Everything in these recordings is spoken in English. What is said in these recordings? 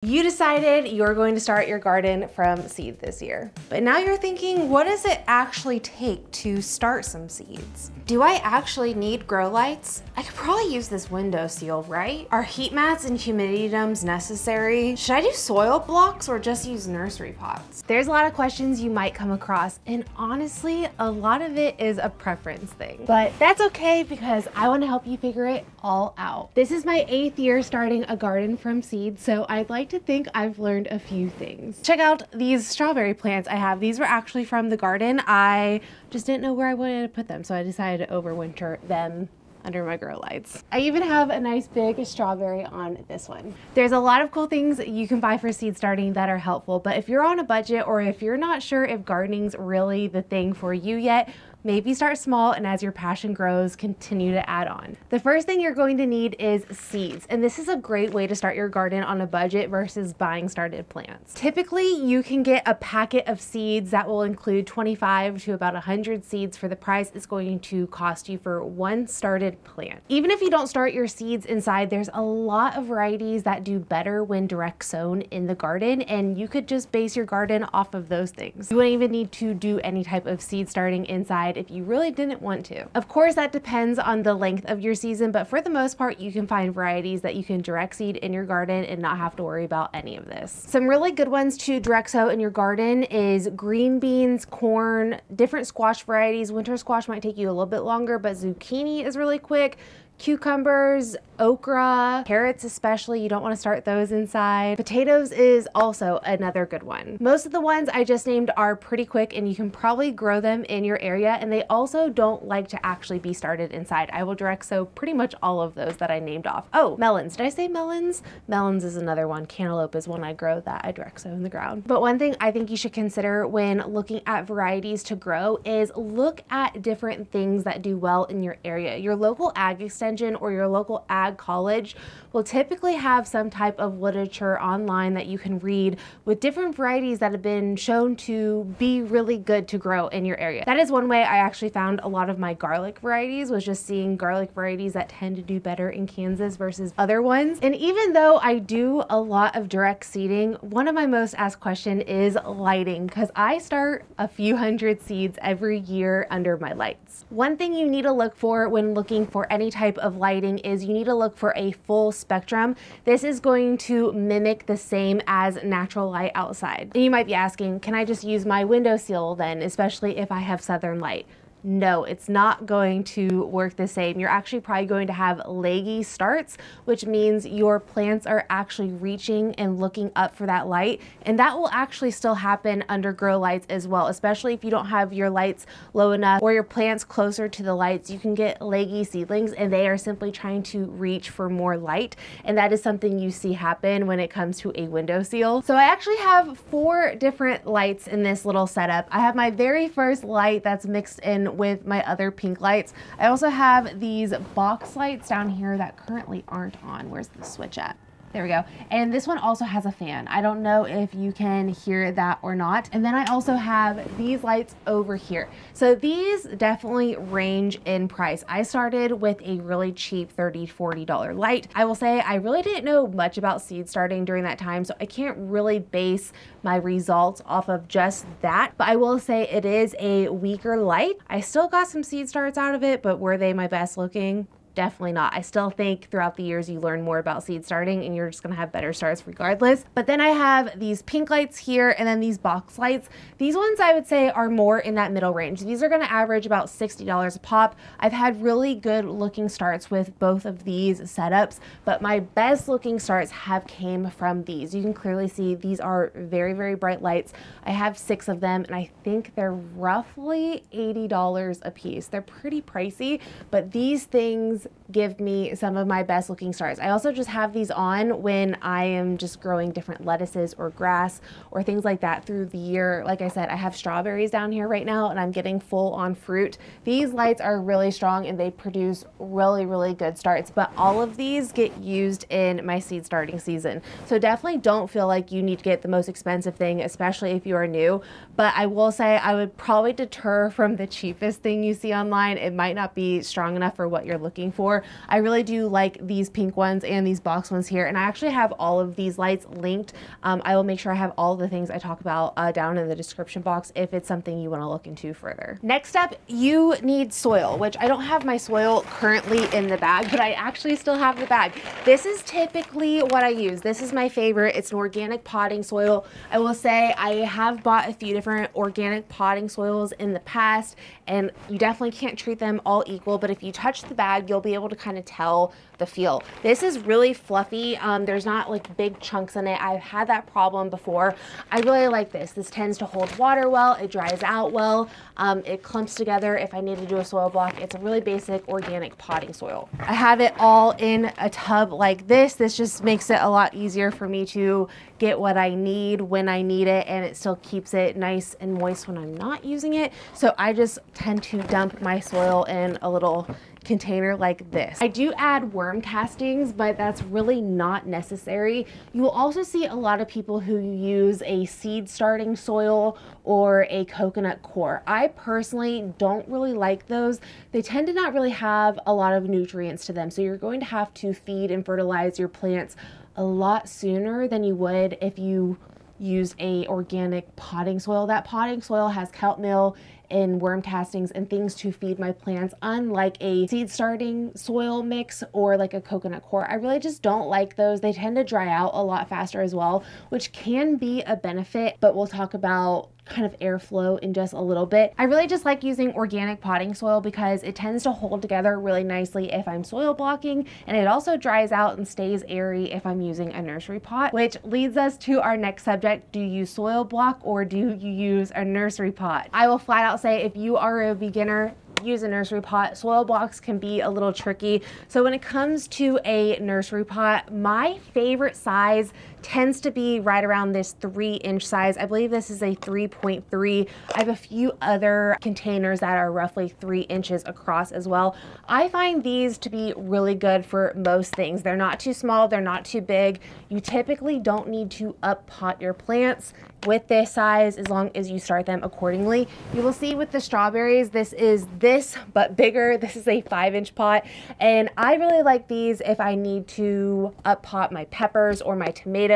You decided you're going to start your garden from seed this year. But now you're thinking, what does it actually take to start some seeds? Do I actually need grow lights? I could probably use this window seal, right? Are heat mats and humidity domes necessary? Should I do soil blocks or just use nursery pots? There's a lot of questions you might come across, and honestly, a lot of it is a preference thing. But that's okay because I want to help you figure it all out. This is my 8th year starting a garden from seed, so I'd like to think I've learned a few things. Check out these strawberry plants I have. These were actually from the garden. I just didn't know where I wanted to put them, so I decided to overwinter them under my grow lights. I even have a nice big strawberry on this one. There's a lot of cool things you can buy for seed starting that are helpful, but if you're on a budget or if you're not sure if gardening's really the thing for you yet, maybe start small, and as your passion grows, continue to add on. The first thing you're going to need is seeds, and this is a great way to start your garden on a budget versus buying started plants. Typically, you can get a packet of seeds that will include 25 to about 100 seeds for the price it's going to cost you for one started plant. Even if you don't start your seeds inside, there's a lot of varieties that do better when direct sown in the garden, and you could just base your garden off of those things. You wouldn't even need to do any type of seed starting inside if you really didn't want to. Of course, that depends on the length of your season, but for the most part, you can find varieties that you can direct seed in your garden and not have to worry about any of this. Some really good ones to direct sow in your garden is green beans, corn, different squash varieties. Winter squash might take you a little bit longer, but zucchini is really quick. Cucumbers, okra, carrots especially, you don't want to start those inside. Potatoes is also another good one. Most of the ones I just named are pretty quick and you can probably grow them in your area, and they also don't like to actually be started inside. I will direct sow pretty much all of those that I named off. Oh, melons. Did I say melons? Melons is another one. Cantaloupe is one I grow that I direct sow in the ground. But one thing I think you should consider when looking at varieties to grow is look at different things that do well in your area. Your local ag extension or your local ag college will typically have some type of literature online that you can read with different varieties that have been shown to be really good to grow in your area. That is one way I actually found a lot of my garlic varieties, was just seeing garlic varieties that tend to do better in Kansas versus other ones. And even though I do a lot of direct seeding, one of my most asked questions is lighting, because I start a few hundred seeds every year under my lights. One thing you need to look for when looking for any type of lighting is you need to look for a full spectrum. This is going to mimic the same as natural light outside. And you might be asking, can I just use my window seal then, especially if I have southern light? No, it's not going to work the same. You're actually probably going to have leggy starts, which means your plants are actually reaching and looking up for that light. And that will actually still happen under grow lights as well, especially if you don't have your lights low enough or your plants closer to the lights. You can get leggy seedlings and they are simply trying to reach for more light. And that is something you see happen when it comes to a window seal. So I actually have 4 different lights in this little setup. I have my very first light that's mixed in with my other pink lights. I also have these box lights down here that currently aren't on. Where's the switch at? There we go. And this one also has a fan. I don't know if you can hear that or not. And then I also have these lights over here. So these definitely range in price. I started with a really cheap $30, $40 light. I will say I really didn't know much about seed starting during that time, so I can't really base my results off of just that. But I will say it is a weaker light. I still got some seed starts out of it, but were they my best looking? Definitely not. I still think throughout the years you learn more about seed starting and you're just gonna have better starts regardless. But then I have these pink lights here and then these box lights. These ones I would say are more in that middle range. These are gonna average about $60 a pop. I've had really good looking starts with both of these setups, but my best looking starts have came from these. You can clearly see these are very, very bright lights. I have 6 of them and I think they're roughly $80 a piece. They're pretty pricey, but these things give me some of my best looking starts. I also just have these on when I am just growing different lettuces or grass or things like that through the year. Like I said, I have strawberries down here right now and I'm getting full on fruit. These lights are really strong and they produce really, really good starts, but all of these get used in my seed starting season. So definitely don't feel like you need to get the most expensive thing, especially if you are new. But I will say I would probably deter from the cheapest thing you see online. It might not be strong enough for what you're looking looking for. I really do like these pink ones and these box ones here, and I actually have all of these lights linked. I will make sure I have all the things I talk about down in the description box if it's something you want to look into further. Next up, you need soil, which I don't have my soil currently in the bag, but I actually still have the bag. This is typically what I use. This is my favorite. It's an organic potting soil. I will say I have bought a few different organic potting soils in the past, and you definitely can't treat them all equal, but if you touch the bag, you'll be able to kind of tell the feel. This is really fluffy. There's not like big chunks in it. I've had that problem before. I really like this. This tends to hold water well. It dries out well. It clumps together if I need to do a soil block. It's a really basic organic potting soil. I have it all in a tub like this. This just makes it a lot easier for me to get what I need when I need it, and it still keeps it nice and moist when I'm not using it. So I just tend to dump my soil in a little container like this. I do add worm castings, but that's really not necessary. You will also see a lot of people who use a seed starting soil or a coconut core. I personally don't really like those. They tend to not really have a lot of nutrients to them, so you're going to have to feed and fertilize your plants a lot sooner than you would if you use a organic potting soil. That potting soil has kelp meal and worm castings and things to feed my plants, unlike a seed starting soil mix or like a coconut core. I really just don't like those. They tend to dry out a lot faster as well, which can be a benefit, but we'll talk about kind of airflow in just a little bit. I really just like using organic potting soil because it tends to hold together really nicely if I'm soil blocking, and it also dries out and stays airy if I'm using a nursery pot, which leads us to our next subject. Do you soil block or do you use a nursery pot? I will flat out say if you are a beginner, use a nursery pot. Soil blocks can be a little tricky. So when it comes to a nursery pot, my favorite size tends to be right around this 3-inch size. I believe this is a 3.3. I have a few other containers that are roughly 3 inches across as well. I find these to be really good for most things. They're not too small, they're not too big. You typically don't need to up pot your plants with this size as long as you start them accordingly. You will see with the strawberries, this is this but bigger. This is a 5-inch pot, and I really like these if I need to up pot my peppers or my tomatoes.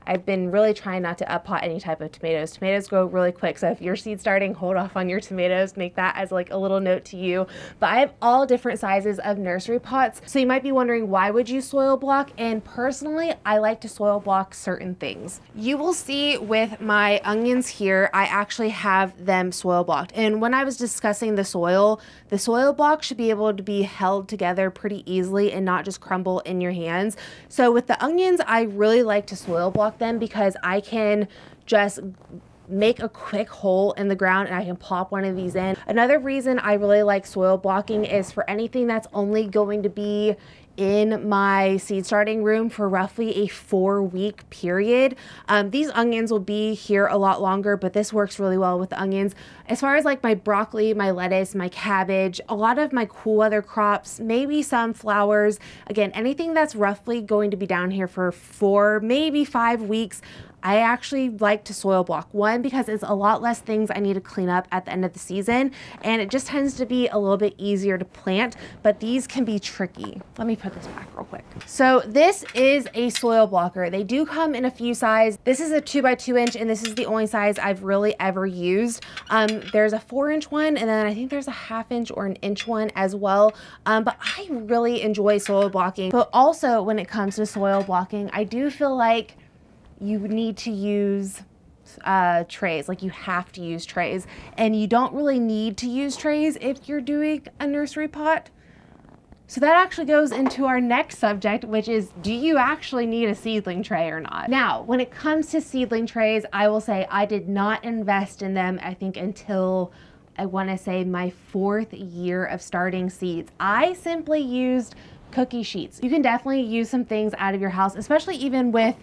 I've been really trying not to up pot any type of tomatoes. Tomatoes grow really quick, so if you're seed starting, hold off on your tomatoes. Make that as like a little note to you. But I have all different sizes of nursery pots, so you might be wondering why would you soil block, and personally I like to soil block certain things. You will see with my onions here, I actually have them soil blocked, and when I was discussing the soil block should be able to be held together pretty easily and not just crumble in your hands. So with the onions, I really like to soil block them because I can just make a quick hole in the ground and I can plop one of these in. Another reason I really like soil blocking is for anything that's only going to be in my seed starting room for roughly a 4-week period. These onions will be here a lot longer, but this works really well with the onions. As far as like my broccoli, my lettuce, my cabbage, a lot of my cool weather crops, maybe some flowers, again, anything that's roughly going to be down here for 4, maybe 5 weeks, I actually like to soil block. One, because it's a lot less things I need to clean up at the end of the season, and it just tends to be a little bit easier to plant, but these can be tricky. Let me put this back real quick. So this is a soil blocker. They do come in a few sizes. This is a 2x2 inch, and this is the only size I've really ever used. There's a 4-inch one, and then I think there's a 1/2 inch or an inch one as well. But I really enjoy soil blocking. But also when it comes to soil blocking, I do feel like you need to use trays. Like, you have to use trays, and you don't really need to use trays if you're doing a nursery pot. So that actually goes into our next subject, which is, do you actually need a seedling tray or not? Now, when it comes to seedling trays, I will say I did not invest in them, I think, until I want to say my 4th year of starting seeds. I simply used cookie sheets. You can definitely use some things out of your house, especially even with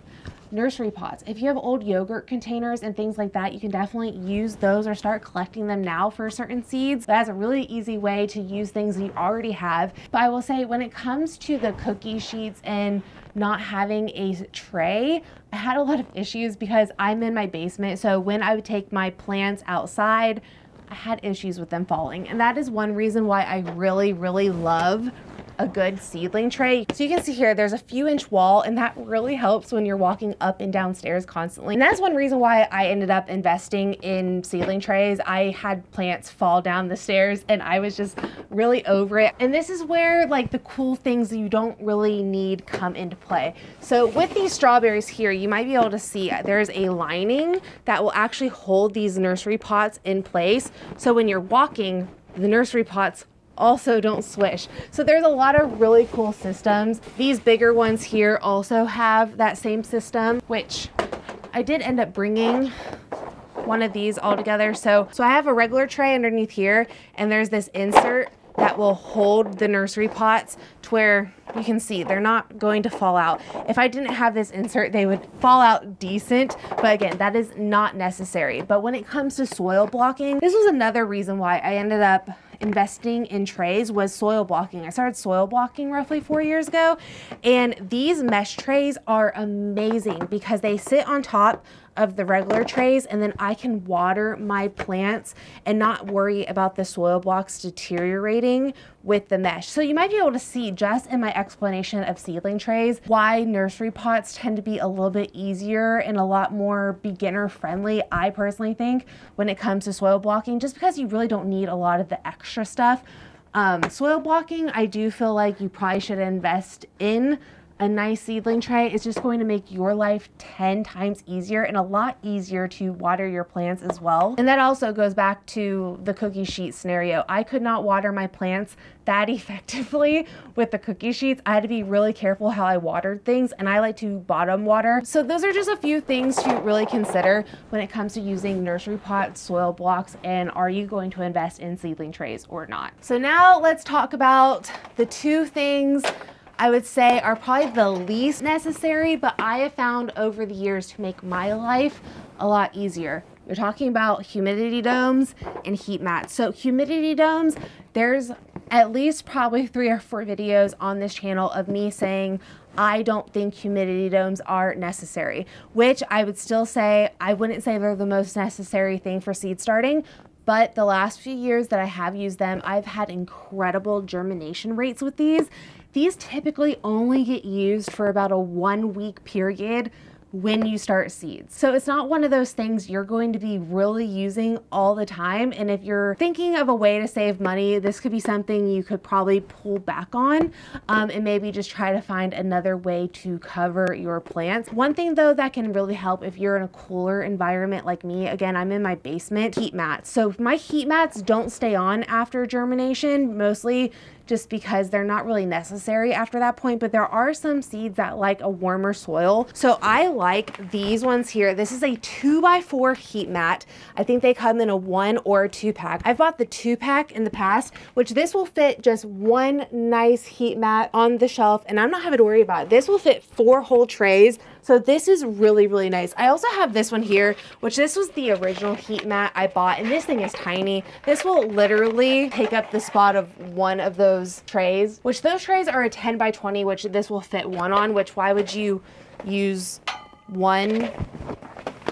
nursery pots. If you have old yogurt containers and things like that, you can definitely use those or start collecting them now for certain seeds. That's a really easy way to use things that you already have. But I will say, when it comes to the cookie sheets and not having a tray, I had a lot of issues because I'm in my basement. So when I would take my plants outside, I had issues with them falling. And that is one reason why I really, really love a good seedling tray. So you can see here, there's a few inch wall, and that really helps when you're walking up and down stairs constantly. And that's one reason why I ended up investing in seedling trays. I had plants fall down the stairs and I was just really over it. And this is where like the cool things that you don't really need come into play. So with these strawberries here, you might be able to see there's a lining that will actually hold these nursery pots in place. So when you're walking, the nursery pots also don't swish. So there's a lot of really cool systems. These bigger ones here also have that same system, which I did end up bringing one of these all together. So I have a regular tray underneath here, and there's this insert that will hold the nursery pots to where you can see they're not going to fall out. If I didn't have this insert, they would fall out decent, but again, that is not necessary. But when it comes to soil blocking, this was another reason why I ended up investing in trays, was soil blocking. I started soil blocking roughly 4 years ago, and these mesh trays are amazing because they sit on top of the regular trays, and then I can water my plants and not worry about the soil blocks deteriorating with the mesh. So you might be able to see just in my explanation of seedling trays why nursery pots tend to be a little bit easier and a lot more beginner friendly, I personally think, when it comes to soil blocking, just because you really don't need a lot of the extra stuff. Soil blocking, I do feel like you probably should invest in a nice seedling tray. It's just going to make your life 10 times easier and a lot easier to water your plants as well. And that also goes back to the cookie sheet scenario. I could not water my plants that effectively with the cookie sheets. I had to be really careful how I watered things, and I like to bottom water. So those are just a few things to really consider when it comes to using nursery pots, soil blocks, and are you going to invest in seedling trays or not. So now let's talk about the two things I would say are probably the least necessary, but I have found over the years to make my life a lot easier. You're talking about humidity domes and heat mats. So humidity domes, there's at least probably 3 or 4 videos on this channel of me saying I don't think humidity domes are necessary, which I would still say, I wouldn't say they're the most necessary thing for seed starting. But the last few years that I have used them, I've had incredible germination rates with these. These typically only get used for about a 1 week period when you start seeds. So it's not one of those things you're going to be really using all the time. And if you're thinking of a way to save money, this could be something you could probably pull back on and maybe just try to find another way to cover your plants. One thing though that can really help if you're in a cooler environment like me, again, I'm in my basement, heat mats. So my heat mats don't stay on after germination, mostly just because they're not really necessary after that point, but there are some seeds that like a warmer soil. So I like these ones here. This is a 2x4 heat mat. I think they come in a 1 or a 2 pack. I've bought the 2 pack in the past, which this will fit just one nice heat mat on the shelf, and I'm not having to worry about it. This will fit 4 whole trays. So this is really, really nice. I also have this one here, which this was the original heat mat I bought, and this thing is tiny. This will literally take up the spot of one of those trays, which those trays are a 10x20, which this will fit 1 on, which why would you use 1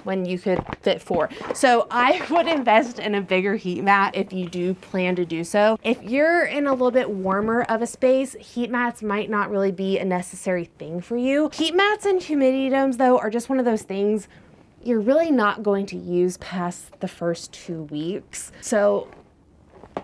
when you could fit 4? So I would invest in a bigger heat mat if you do plan to do so. If you're in a little bit warmer of a space, heat mats might not really be a necessary thing for you. Heat mats and humidity domes though are just one of those things you're really not going to use past the first 2 weeks. So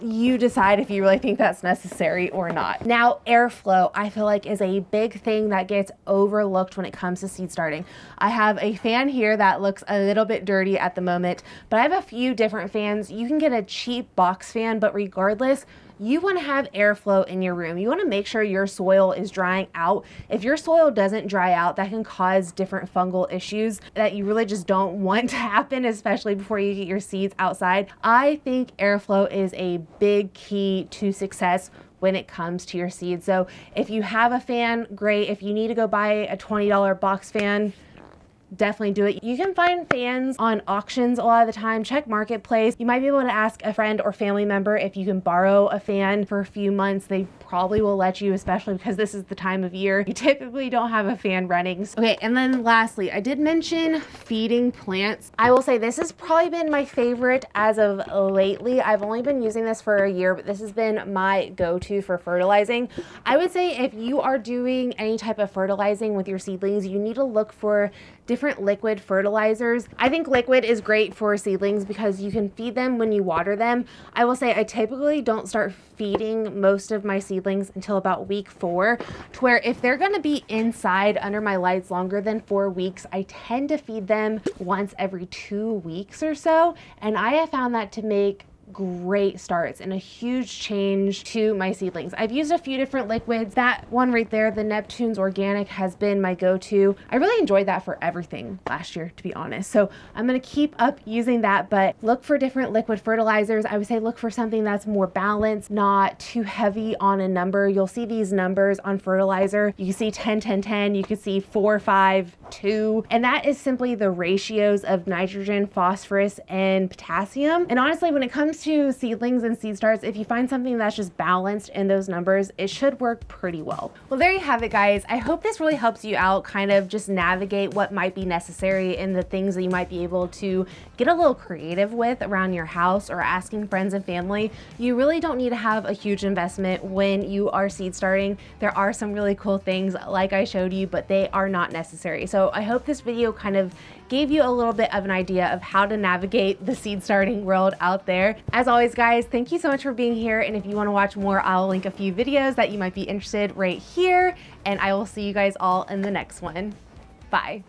you decide if you really think that's necessary or not. Now, airflow, I feel like is a big thing that gets overlooked when it comes to seed starting. I have a fan here that looks a little bit dirty at the moment, but I have a few different fans. You can get a cheap box fan, but regardless, you want to have airflow in your room. You want to make sure your soil is drying out. If your soil doesn't dry out, that can cause different fungal issues that you really just don't want to happen, especially before you get your seeds outside. I think airflow is a big key to success when it comes to your seeds. So if you have a fan, great. If you need to go buy a $20 box fan, definitely do it. You can find fans on auctions a lot of the time. Check Marketplace. You might be able to ask a friend or family member if you can borrow a fan for a few months. They probably will let you, especially because this is the time of year you typically don't have a fan running. Okay, and then lastly, I did mention feeding plants. I will say this has probably been my favorite as of lately. I've only been using this for a year, but this has been my go-to for fertilizing. I would say if you are doing any type of fertilizing with your seedlings, you need to look for different liquid fertilizers. I think liquid is great for seedlings because you can feed them when you water them. I will say I typically don't start feeding most of my seedlings until about week 4, to where if they're gonna be inside under my lights longer than 4 weeks, I tend to feed them once every 2 weeks or so. And I have found that to make great starts and a huge change to my seedlings. I've used a few different liquids. That one right there, the Neptune's Organic, has been my go-to. I really enjoyed that for everything last year, to be honest. So I'm gonna keep up using that, but look for different liquid fertilizers. I would say look for something that's more balanced, not too heavy on a number. You'll see these numbers on fertilizer. You can see 10, 10, 10. You can see 4, 5, 2. And that is simply the ratios of nitrogen, phosphorus, and potassium. And honestly, when it comes to seedlings and seed starts, if you find something that's just balanced in those numbers, it should work pretty well. Well, there you have it, guys. I hope this really helps you out, kind of just navigate what might be necessary and the things that you might be able to get a little creative with around your house or asking friends and family. You really don't need to have a huge investment when you are seed starting. There are some really cool things like I showed you, but they are not necessary. So I hope this video kind of gave you a little bit of an idea of how to navigate the seed starting world out there. As always, guys, thank you so much for being here. And if you want to watch more, I'll link a few videos that you might be interested right here. And I will see you guys all in the next one. Bye.